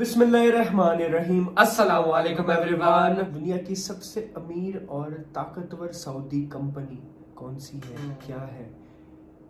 बिस्मिल्लाहिर्रहमानिर्रहीम। अस्सलामु अलैकुम एवरीवन। दुनिया की सबसे अमीर और ताकतवर सऊदी कंपनी कौन सी है, क्या है,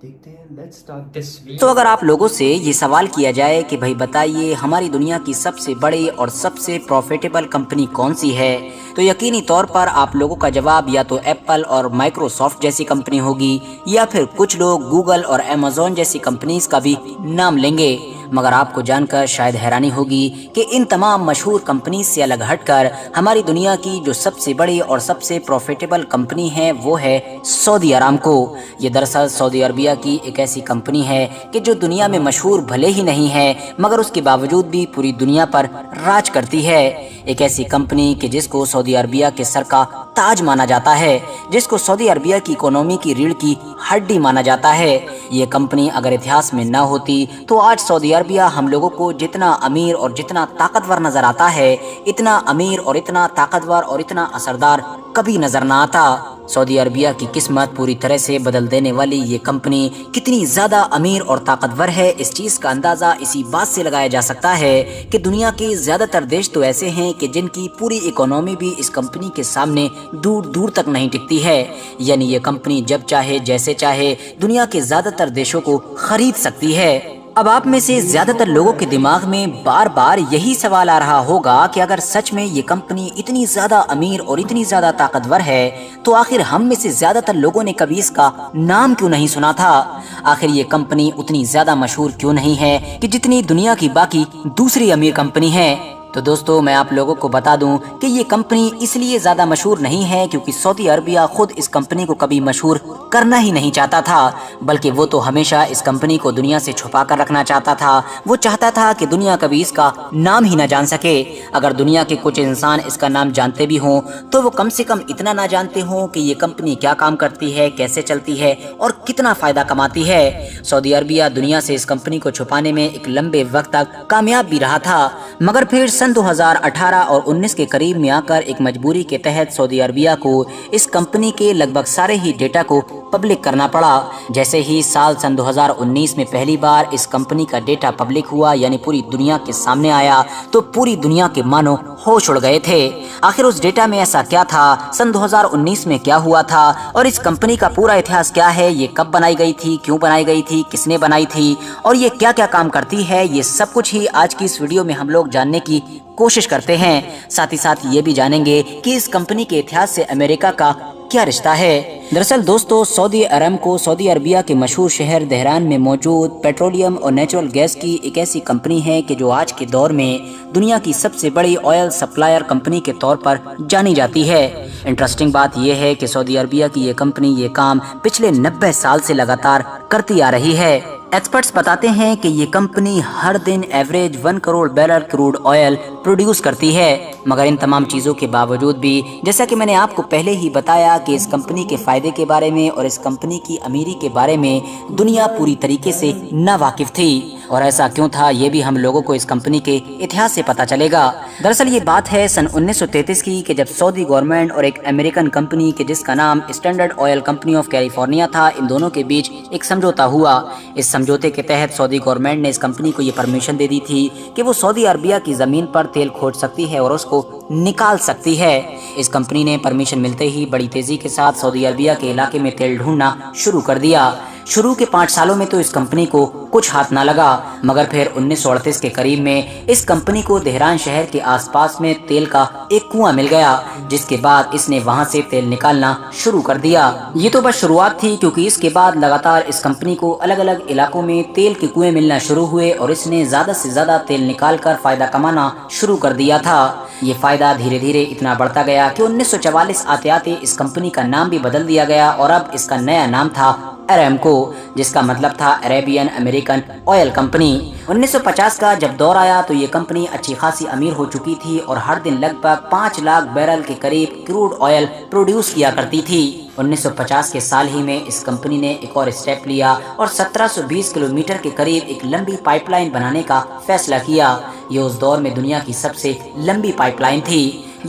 देखते हैं। लेट्स स्टार्ट दिस तो वीडियो। अगर आप लोगों से ये सवाल किया जाए कि भाई बताइए हमारी दुनिया की सबसे बड़ी और सबसे प्रॉफिटेबल कंपनी कौन सी है, तो यकीनी तौर पर आप लोगों का जवाब या तो एप्पल और माइक्रोसॉफ्ट जैसी कंपनी होगी, या फिर कुछ लोग गूगल और अमेज़न जैसी कंपनीज का भी नाम लेंगे। मगर आपको जानकर शायद हैरानी होगी कि इन तमाम मशहूर कंपनी से अलग हटकर हमारी दुनिया की जो सबसे बड़ी और सबसे प्रॉफिटेबल कंपनी है वो है सऊदी अरामको। ये दरअसल सऊदी अरबिया की एक ऐसी कंपनी है कि जो दुनिया में मशहूर भले ही नहीं है, मगर उसके बावजूद भी पूरी दुनिया पर राज करती है। एक ऐसी कंपनी कि जिसको सऊदी अरबिया के सर का ताज माना जाता है, जिसको सऊदी अरबिया की इकोनॉमी की रीढ़ की हड्डी माना जाता है। ये कंपनी अगर इतिहास में न होती तो आज सऊदी अरबिया हम लोगों को जितना अमीर और जितना ताकतवर नजर आता है, इतना अमीर और इतना ताकतवर और इतना असरदार कभी नजर ना आता। सऊदी अरबिया की किस्मत पूरी तरह से बदल देने वाली ये कंपनी कितनी ज्यादा अमीर और ताकतवर है, इस चीज का अंदाजा इसी बात से लगाया जा सकता है कि दुनिया के ज्यादातर देश तो ऐसे हैं कि जिनकी पूरी इकोनॉमी भी इस कंपनी के सामने दूर दूर तक नहीं टिकती है। यानी ये कंपनी जब चाहे जैसे चाहे दुनिया के ज्यादातर देशों को खरीद सकती है। अब आप में से ज्यादातर लोगों के दिमाग में बार बार यही सवाल आ रहा होगा कि अगर सच में ये कंपनी इतनी ज्यादा अमीर और इतनी ज्यादा ताकतवर है, तो आखिर हम में से ज्यादातर लोगों ने कभी इसका नाम क्यों नहीं सुना था। आखिर ये कंपनी उतनी ज्यादा मशहूर क्यों नहीं है कि जितनी दुनिया की बाकी दूसरी अमीर कंपनी है। तो दोस्तों मैं आप लोगों को बता दूं कि ये कंपनी इसलिए ज्यादा मशहूर नहीं है क्योंकि सऊदी अरबिया खुद इस कंपनी को कभी मशहूर करना ही नहीं चाहता था, बल्कि वो तो हमेशा इस कंपनी को दुनिया से छुपा कर रखना चाहता था। वो चाहता था कि दुनिया कभी इसका नाम ही ना जान सके। अगर दुनिया के कुछ इंसान इसका नाम जानते भी हों तो वो कम से कम इतना ना जानते हों कि ये कंपनी क्या काम करती है, कैसे चलती है और कितना फायदा कमाती है। सऊदी अरबिया दुनिया से इस कंपनी को छुपाने में एक लंबे वक्त तक कामयाब भी रहा था, मगर फिर सन 2018 और 19 के करीब में आकर एक मजबूरी के तहत सऊदी अरबिया को इस कंपनी के लगभग सारे ही डेटा को पब्लिक करना पड़ा। जैसे ही सन 2019 में पहली बार इस कंपनी का डेटा पब्लिक हुआ, यानी पूरी दुनिया के सामने आया, तो पूरी दुनिया के मानो होश उड़ गए थे। आखिर उस डेटा में ऐसा क्या था, सन 2019 में क्या हुआ था और इस कंपनी का पूरा इतिहास क्या है, ये कब बनाई गई थी, क्यों बनाई गई थी, किसने बनाई थी और ये क्या क्या काम करती है, ये सब कुछ ही आज की इस वीडियो में हम लोग जानने की कोशिश करते हैं। साथ ही साथ ये भी जानेंगे कि इस कंपनी के इतिहास से अमेरिका का क्या रिश्ता है। दरअसल दोस्तों सऊदी अरामको सऊदी अरबिया के मशहूर शहर तेहरान में मौजूद पेट्रोलियम और नेचुरल गैस की एक ऐसी कंपनी है कि जो आज के दौर में दुनिया की सबसे बड़ी ऑयल सप्लायर कंपनी के तौर पर जानी जाती है। इंटरेस्टिंग बात यह है कि सऊदी अरबिया की ये कंपनी ये काम पिछले 90 साल से लगातार करती आ रही है। एक्सपर्ट्स बताते हैं कि ये कंपनी हर दिन average 1 crore barrel crude oil produce करती है। मगर इन तमाम चीज़ों के बावजूद भी, जैसा कि मैंने आपको पहले ही बताया कि इस कंपनी के फायदे के बारे में और इस कंपनी की अमीरी के बारे में दुनिया पूरी तरीके से नावाकिफ थी। और ऐसा क्यों था, ये भी हम लोगों को इस कंपनी के इतिहास से पता चलेगा। दरअसल ये बात है सन 1933 की कि जब सऊदी गवर्नमेंट और एक अमेरिकन कंपनी के जिसका नाम standard oil company of California था, इन दोनों के बीच एक समझौता हुआ। इस समझौते के तहत सऊदी गवर्नमेंट ने इस कंपनी को ये परमिशन दे दी थी कि वो सऊदी अरबिया की जमीन पर तेल खोद सकती है और उसको निकाल सकती है। इस कंपनी ने परमिशन मिलते ही बड़ी तेजी के साथ सऊदी अरबिया के इलाके में तेल ढूंढना शुरू कर दिया। शुरू के 5 सालों में तो इस कंपनी को कुछ हाथ ना लगा, मगर फिर 1938 के करीब में इस कंपनी को तेहरान शहर के आसपास में तेल का एक कुआं मिल गया, जिसके बाद इसने वहां से तेल निकालना शुरू कर दिया। ये तो बस शुरुआत थी, क्योंकि इसके बाद लगातार इस कंपनी को अलग अलग इलाकों में तेल के कुएं मिलना शुरू हुए और इसने ज्यादा से ज्यादा तेल निकाल कर फायदा कमाना शुरू कर दिया था। ये फायदा धीरे धीरे इतना बढ़ता गया कि 1944 आते आते इस कंपनी का नाम भी बदल दिया गया और अब इसका नया नाम था अरामको, जिसका मतलब था अरेबियन अमेरिकन ऑयल कंपनी। 1950 का जब दौर आया तो ये कंपनी अच्छी खासी अमीर हो चुकी थी और हर दिन लगभग 5 लाख बैरल के करीब क्रूड ऑयल प्रोड्यूस किया करती थी। 1950 के साल ही में इस कंपनी ने एक और स्टेप लिया और 1720 किलोमीटर के करीब एक लंबी पाइपलाइन बनाने का फैसला किया। ये उस दौर में दुनिया की सबसे लंबी पाइपलाइन थी।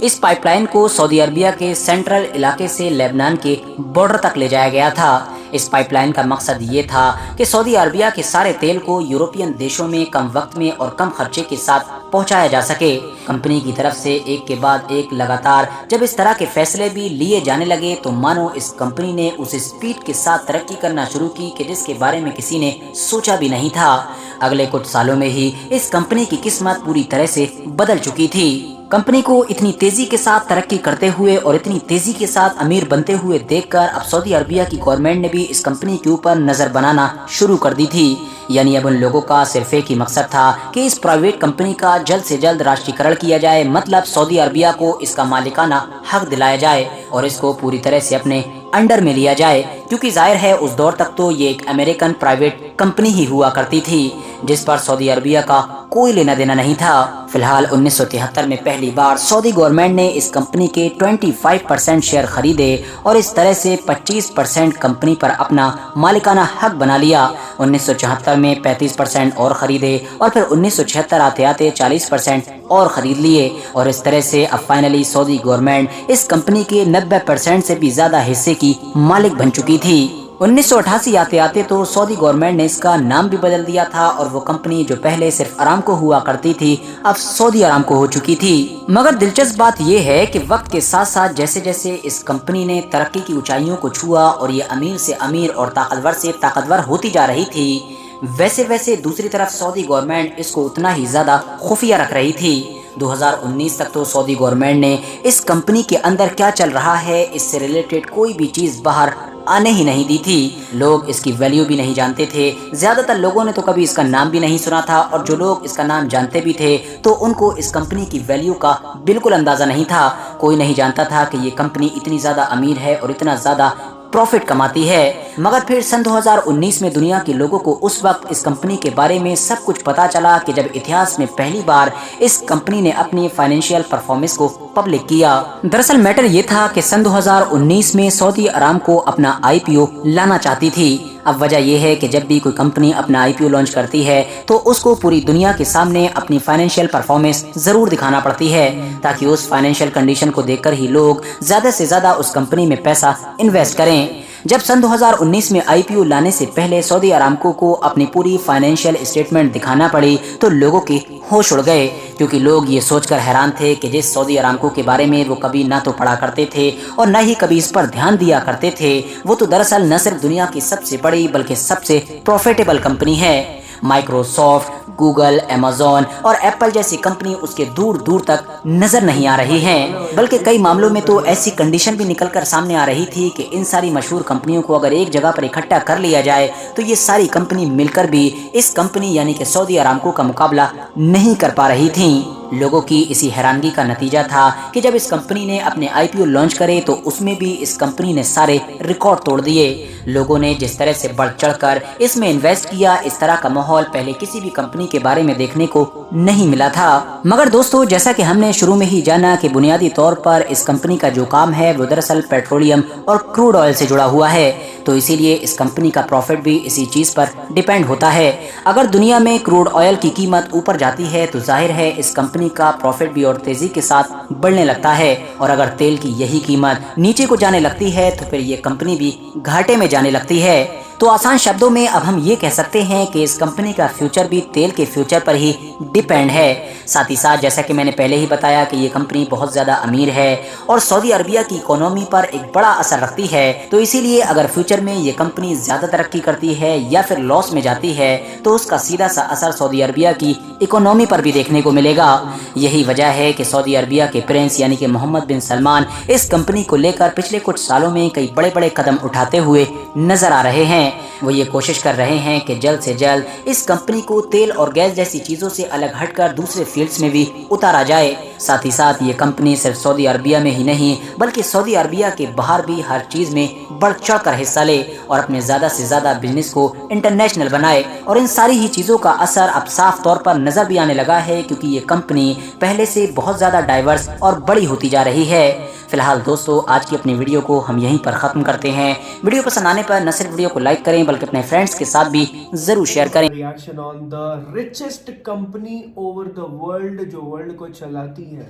इस पाइपलाइन को सऊदी अरबिया के सेंट्रल इलाके से लेबनान के बॉर्डर तक ले जाया गया था। इस पाइपलाइन का मकसद ये था कि सऊदी अरबिया के सारे तेल को यूरोपियन देशों में कम वक्त में और कम खर्चे के साथ पहुंचाया जा सके। कंपनी की तरफ से एक के बाद एक लगातार जब इस तरह के फैसले भी लिए जाने लगे तो मानो इस कंपनी ने उस स्पीड के साथ तरक्की करना शुरू की कि जिसके बारे में किसी ने सोचा भी नहीं था। अगले कुछ सालों में ही इस कंपनी की किस्मत पूरी तरह से बदल चुकी थी। कंपनी को इतनी तेजी के साथ तरक्की करते हुए और इतनी तेजी के साथ अमीर बनते हुए देखकर अब सऊदी अरबिया की गवर्नमेंट ने भी इस कंपनी के ऊपर नजर बनाना शुरू कर दी थी। यानी अब उन लोगों का सिर्फ एक ही मकसद था कि इस प्राइवेट कंपनी का जल्द से जल्द राष्ट्रीयकरण किया जाए, मतलब सऊदी अरबिया को इसका मालिकाना हक दिलाया जाए और इसको पूरी तरह से अपने अंडर में लिया जाए, क्योंकि जाहिर है उस दौर तक तो ये एक अमेरिकन प्राइवेट कंपनी ही हुआ करती थी जिस पर सऊदी अरबिया का कोई लेना देना नहीं था। फिलहाल 1973 में पहली बार सऊदी गवर्नमेंट ने इस कंपनी के 25% शेयर खरीदे और इस तरह से 25% कंपनी पर अपना मालिकाना हक बना लिया। 1974 में 35% और खरीदे और फिर 1976 आते आते 40% और खरीद लिए और इस तरह से अब फाइनली सऊदी गवर्नमेंट इस कंपनी के 90% से भी ज्यादा हिस्से की मालिक बन चुकी थी। 1988 आते आते तो सऊदी गवर्नमेंट ने इसका नाम भी बदल दिया था और वो कंपनी जो पहले सिर्फ अरामको हुआ करती थी अब सऊदी अरामको हो चुकी थी। मगर दिलचस्प बात ये है कि वक्त के साथ साथ जैसे जैसे इस कंपनी ने तरक्की की ऊंचाइयों को छुआ और ये अमीर से अमीर और ताकतवर से ताकतवर होती जा रही थी, वैसे वैसे दूसरी तरफ सऊदी गवर्नमेंट इसको उतना ही ज्यादा खुफिया रख रही थी। 2019 तक तो सऊदी गवर्नमेंट ने इस कंपनी के अंदर क्या चल रहा है इससे रिलेटेड कोई भी चीज बाहर आने ही नहीं दी थी। लोग इसकी वैल्यू भी नहीं जानते थे। ज्यादातर लोगों ने तो कभी इसका नाम भी नहीं सुना था और जो लोग इसका नाम जानते भी थे तो उनको इस कंपनी की वैल्यू का बिल्कुल अंदाजा नहीं था। कोई नहीं जानता था कि ये कंपनी इतनी ज्यादा अमीर है और इतना ज्यादा प्रॉफिट कमाती है। मगर फिर सन 2019 में दुनिया के लोगों को उस वक्त इस कंपनी के बारे में सब कुछ पता चला कि जब इतिहास में पहली बार इस कंपनी ने अपनी फाइनेंशियल परफॉर्मेंस को पब्लिक किया। दरअसल मैटर ये था कि सन 2019 में सऊदी अरामको अपना IPO लाना चाहती थी। अब वजह यह है कि जब भी कोई कंपनी अपना IPO लॉन्च करती है तो उसको पूरी दुनिया के सामने अपनी फाइनेंशियल परफॉर्मेंस जरूर दिखाना पड़ती है ताकि उस फाइनेंशियल कंडीशन को देखकर ही लोग ज्यादा से ज्यादा उस कंपनी में पैसा इन्वेस्ट करें। जब सन 2019 में IPO लाने से पहले सऊदी अरामको को अपनी पूरी फाइनेंशियल स्टेटमेंट दिखाना पड़ी तो लोगों के होश उड़ गए, क्योंकि लोग ये सोचकर हैरान थे कि जिस सऊदी अरामको के बारे में वो कभी ना तो पढ़ा करते थे और न ही कभी इस पर ध्यान दिया करते थे, वो तो दरअसल न सिर्फ दुनिया की सबसे बड़ी बल्कि सबसे प्रॉफिटेबल कंपनी है। माइक्रोसॉफ्ट, गूगल, अमेज़न और एप्पल जैसी कंपनी उसके दूर दूर तक नजर नहीं आ रही हैं। बल्कि कई मामलों में तो ऐसी कंडीशन भी निकलकर सामने आ रही थी कि इन सारी मशहूर कंपनियों को अगर एक जगह पर इकट्ठा कर लिया जाए तो ये सारी कंपनी मिलकर भी इस कंपनी यानी कि सऊदी अरामको का मुकाबला नहीं कर पा रही थी। लोगों की इसी हैरानगी का नतीजा था कि जब इस कंपनी ने अपने IPO लॉन्च करे तो उसमें भी इस कंपनी ने सारे रिकॉर्ड तोड़ दिए। लोगों ने जिस तरह से बढ़ चढ़कर इसमें इन्वेस्ट किया, इस तरह का माहौल पहले किसी भी कंपनी के बारे में देखने को नहीं मिला था। मगर दोस्तों, जैसा कि हमने शुरू में ही जाना कि बुनियादी तौर पर इस कंपनी का जो काम है वो दरअसल पेट्रोलियम और क्रूड ऑयल से जुड़ा हुआ है, तो इसीलिए इस कंपनी का प्रॉफिट भी इसी चीज पर डिपेंड होता है। अगर दुनिया में क्रूड ऑयल की कीमत ऊपर जाती है तो जाहिर है इस कंपनी का प्रॉफिट भी और तेजी के साथ बढ़ने लगता है, और अगर तेल की यही कीमत नीचे को जाने लगती है तो फिर ये कंपनी भी घाटे में जाने लगती है। तो आसान शब्दों में अब हम ये कह सकते हैं कि इस कंपनी का फ्यूचर भी तेल के फ्यूचर पर ही डिपेंड है। साथ ही साथ जैसा कि मैंने पहले ही बताया कि ये कंपनी बहुत ज्यादा अमीर है और सऊदी अरबिया की इकोनॉमी पर एक बड़ा असर रखती है, तो इसीलिए अगर फ्यूचर में ये कंपनी ज्यादा तरक्की करती है या फिर लॉस में जाती है तो उसका सीधा सा असर सऊदी अरबिया की इकोनॉमी पर भी देखने को मिलेगा। यही वजह है कि सऊदी अरबिया के प्रिंस यानी कि मोहम्मद बिन सलमान इस कंपनी को लेकर पिछले कुछ सालों में कई बड़े बड़े कदम उठाते हुए नजर आ रहे हैं। वो ये कोशिश कर रहे हैं कि जल्द से जल्द इस कंपनी को तेल और गैस जैसी चीजों से अलग हटकर दूसरे फील्ड्स में भी उतारा जाए। साथ ही साथ ये कंपनी सिर्फ सऊदी अरबिया में ही नहीं बल्कि सऊदी अरबिया के बाहर भी हर चीज में बढ़ चढ़ कर हिस्सा ले और अपने ज्यादा से ज्यादा बिजनेस को इंटरनेशनल बनाए। और इन सारी ही चीजों का असर अब साफ तौर पर नजर भी आने लगा है, क्योंकि ये कंपनी पहले से बहुत ज्यादा डाइवर्स और बड़ी होती जा रही है। फिलहाल दोस्तों आज की अपनी वीडियो को हम यहीं पर खत्म करते हैं। वीडियो पसंद आने पर न सिर्फ वीडियो को लाइक करें बल्कि अपने फ्रेंड्स के साथ भी जरूर शेयर करें। Reaction on the richest company over the world, जो वर्ल्ड को चलाती है।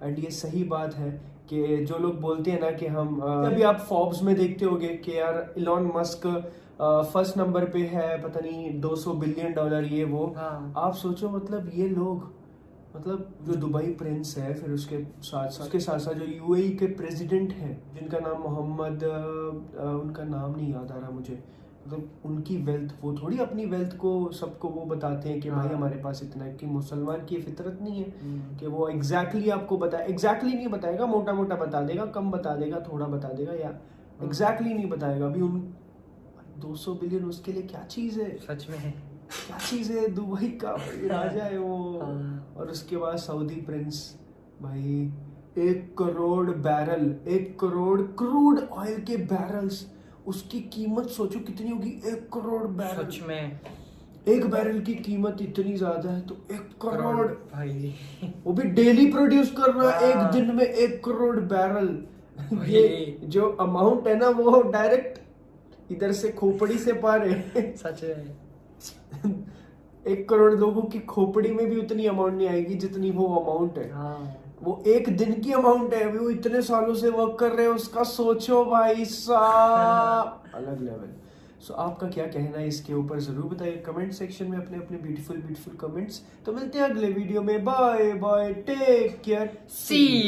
एंड ये सही बात है कि जो लोग बोलते हैं ना कि हम अभी आप फोर्ब्स में देखते होगे कि यार इलॉन मस्क फर्स्ट नंबर पे है, पता नहीं $200 बिलियन ये वो। हाँ। आप सोचो मतलब ये लोग, मतलब जो दुबई प्रिंस है, फिर उसके साथ जो यूएई के प्रेसिडेंट हैं जिनका नाम मोहम्मद, उनका नाम नहीं याद आ रहा मुझे, मतलब उनकी वेल्थ, वो थोड़ी अपनी वेल्थ को सबको वो बताते हैं कि भाई हमारे पास इतना है। कि मुसलमान की फितरत नहीं है कि वो एग्जैक्टली आपको बताए, एग्जैक्टली नहीं बताएगा, मोटा मोटा बता देगा, कम बता देगा, थोड़ा बता देगा, या एग्जैक्टली नहीं बताएगा। अभी उन 200 बिलियन उसके लिए क्या चीज़ है, सच में है, क्या चीज़ है, दुबई का भाई राजा है वो। और उसके बाद सऊदी प्रिंस भाई, 1 crore barrel, 1 crore crude oil के बैरल्स, उसकी कीमत सोचो कितनी होगी, 1 करोड़ बैरल। सच में एक बैरल की कीमत इतनी ज्यादा है तो 1 करोड़ भाई, वो भी डेली प्रोड्यूस कर रहा है, एक हाँ। दिन में 1 करोड़ बैरल। भाई। ये जो अमाउंट है ना वो डायरेक्ट इधर से खोपड़ी से पार है। सच है। 1 करोड़ लोगों की खोपड़ी में भी उतनी अमाउंट नहीं आएगी जितनी वो अमाउंट है। हाँ। वो एक दिन की अमाउंट है, वो इतने सालों से वर्क कर रहे हैं उसका, सोचो भाई साहब, अलग लेवल। सो आपका क्या कहना है इसके ऊपर जरूर बताइए कमेंट सेक्शन में अपने अपने ब्यूटीफुल कमेंट्स। तो मिलते हैं अगले वीडियो में, bye bye, take care, see you.